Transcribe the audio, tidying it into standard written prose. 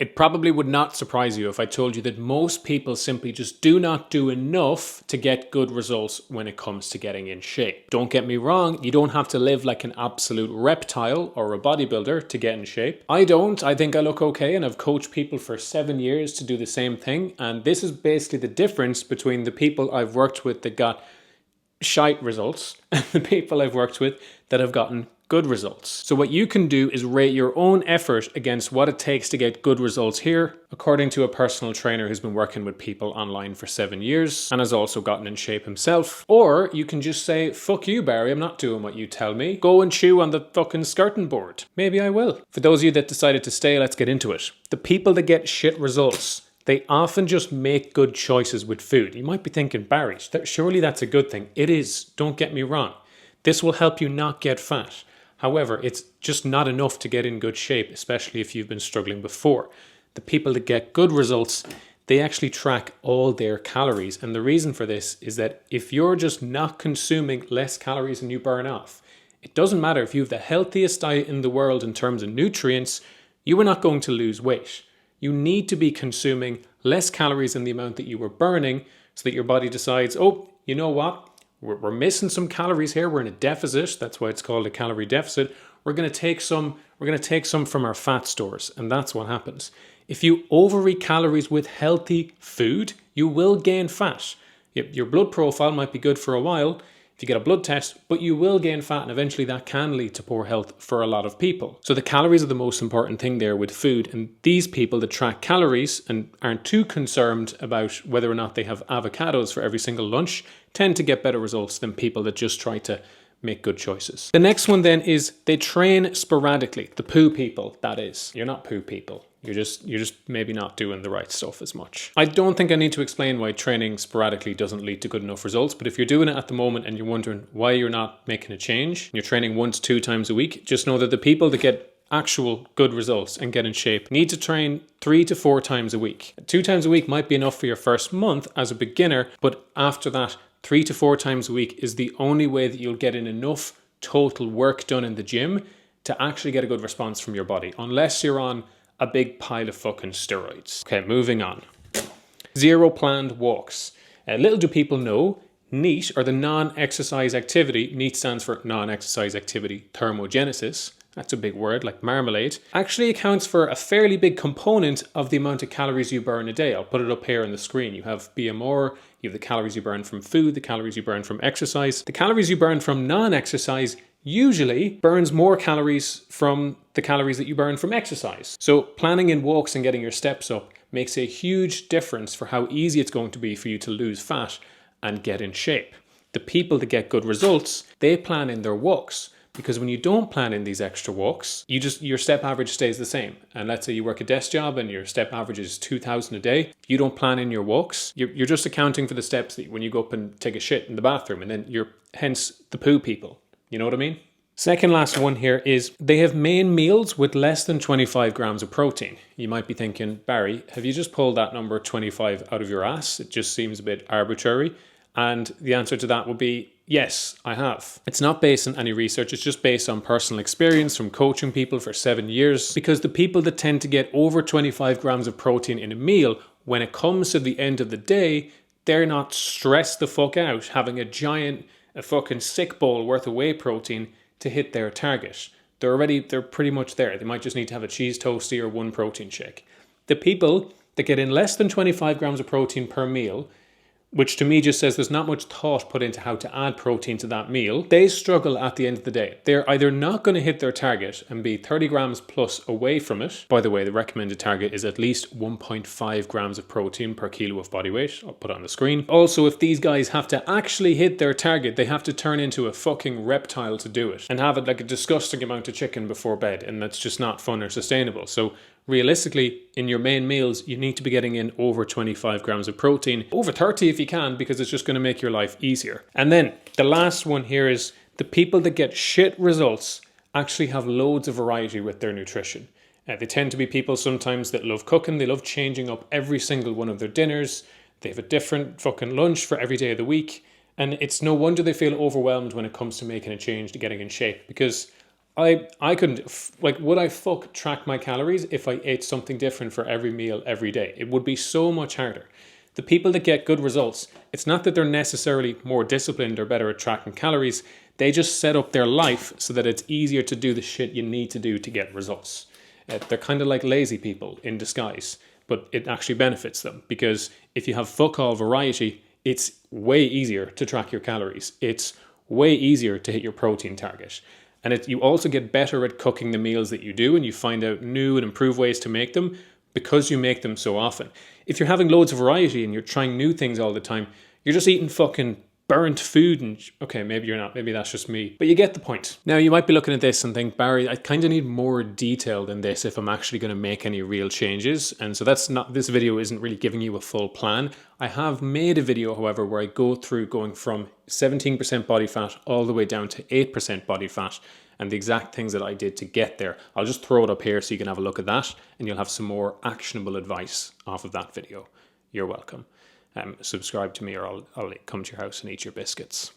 It probably would not surprise you if I told you that most people simply just do not do enough to get good results when it comes to getting in shape. Don't get me wrong, you don't have to live like an absolute reptile or a bodybuilder to get in shape. I don't. I think I look okay, and I've coached people for 7 years to do the same thing. And this is basically the difference between the people I've worked with that got shite results and the people I've worked with that have gotten good results. So what you can do is rate your own effort against what it takes to get good results here, according to a personal trainer who's been working with people online for 7 years and has also gotten in shape himself. Or you can just say, fuck you, Barry, I'm not doing what you tell me. Go and chew on the fucking skirting board. Maybe I will. For those of you that decided to stay, let's get into it. The people that get shit results, they often just make good choices with food. You might be thinking, Barry, surely that's a good thing. It is, don't get me wrong. This will help you not get fat. However, it's just not enough to get in good shape, especially if you've been struggling before. The people that get good results, they actually track all their calories. And the reason for this is that if you're just not consuming less calories than you burn off, it doesn't matter if you have the healthiest diet in the world in terms of nutrients, you are not going to lose weight. You need to be consuming less calories than the amount that you were burning so that your body decides, oh, you know what? We're missing some calories here. We're in a deficit. That's why it's called a calorie deficit. We're going to take some from our fat stores, and that's what happens. If you overeat calories with healthy food, you will gain fat. Your blood profile might be good for a while if you get a blood test, but you will gain fat, and eventually that can lead to poor health for a lot of people. So the calories are the most important thing there with food, and these people that track calories and aren't too concerned about whether or not they have avocados for every single lunch tend to get better results than people that just try to make good choices. The next one then is they train sporadically. The poo people, that is. You're not poo people. You're just maybe not doing the right stuff as much. I don't think I need to explain why training sporadically doesn't lead to good enough results, but if you're doing it at the moment and you're wondering why you're not making a change, you're training 1 to 2 times a week, just know that the people that get actual good results and get in shape need to train 3 to 4 times a week. 2 times a week might be enough for your first month as a beginner, but after that, 3 to 4 times a week is the only way that you'll get in enough total work done in the gym to actually get a good response from your body, unless you're on a big pile of fucking steroids. Okay, moving on. 0 planned walks. Little do people know, NEAT, or the non-exercise activity, NEAT stands for non-exercise activity thermogenesis, that's a big word like marmalade, actually accounts for a fairly big component of the amount of calories you burn a day. I'll put it up here on the screen. You have BMR, you have the calories you burn from food, the calories you burn from exercise. The calories you burn from non-exercise usually burns more calories from the calories that you burn from exercise. So planning in walks and getting your steps up makes a huge difference for how easy it's going to be for you to lose fat and get in shape. The people that get good results, they plan in their walks. Because when you don't plan in these extra walks, your step average stays the same. And let's say you work a desk job and your step average is 2,000 a day. If you don't plan in your walks, you're just accounting for the steps that when you go up and take a shit in the bathroom, and then you're hence the poo people. You know what I mean? Second last one here is they have main meals with less than 25 grams of protein. You might be thinking, Barry, have you just pulled that number 25 out of your ass? It just seems a bit arbitrary. And the answer to that would be, yes, I have. It's not based on any research. It's just based on personal experience from coaching people for 7 years. Because the people that tend to get over 25 grams of protein in a meal, when it comes to the end of the day, they're not stressed the fuck out having a fucking sick bowl worth of whey protein to hit their target. They're pretty much there. They might just need to have a cheese toastie or 1 protein shake. The people that get in less than 25 grams of protein per meal, which to me just says there's not much thought put into how to add protein to that meal, they struggle at the end of the day. They're either not going to hit their target and be 30 grams plus away from it. By the way, the recommended target is at least 1.5 grams of protein per kilo of body weight. I'll put it on the screen. Also, if these guys have to actually hit their target, they have to turn into a fucking reptile to do it and have it like a disgusting amount of chicken before bed, and that's just not fun or sustainable. So realistically, in your main meals, you need to be getting in over 25 grams of protein, over 30 if you can, because it's just going to make your life easier. And then the last one here is the people that get shit results actually have loads of variety with their nutrition. They tend to be people sometimes that love cooking. They love changing up every single one of their dinners. They have a different fucking lunch for every day of the week. And it's no wonder they feel overwhelmed when it comes to making a change to getting in shape, because I couldn't, like, would I track my calories if I ate something different for every meal every day? It would be so much harder. The people that get good results, it's not that they're necessarily more disciplined or better at tracking calories. They just set up their life so that it's easier to do the shit you need to do to get results. They're kind of like lazy people in disguise, but it actually benefits them because if you have fuck all variety, it's way easier to track your calories. It's way easier to hit your protein target. And you also get better at cooking the meals that you do, and you find out new and improved ways to make them because you make them so often. If you're having loads of variety and you're trying new things all the time, you're just eating fucking burnt food and okay, maybe you're not, maybe that's just me, but you get the point. Now you might be looking at this and think, Barry, I kind of need more detail than this if I'm actually going to make any real changes. And so this video isn't really giving you a full plan. I have made a video, however, where I go through going from 17% body fat all the way down to 8% body fat and the exact things that I did to get there. I'll just throw it up here so you can have a look at that and you'll have some more actionable advice off of that video. You're welcome. Subscribe to me or I'll come to your house and eat your biscuits.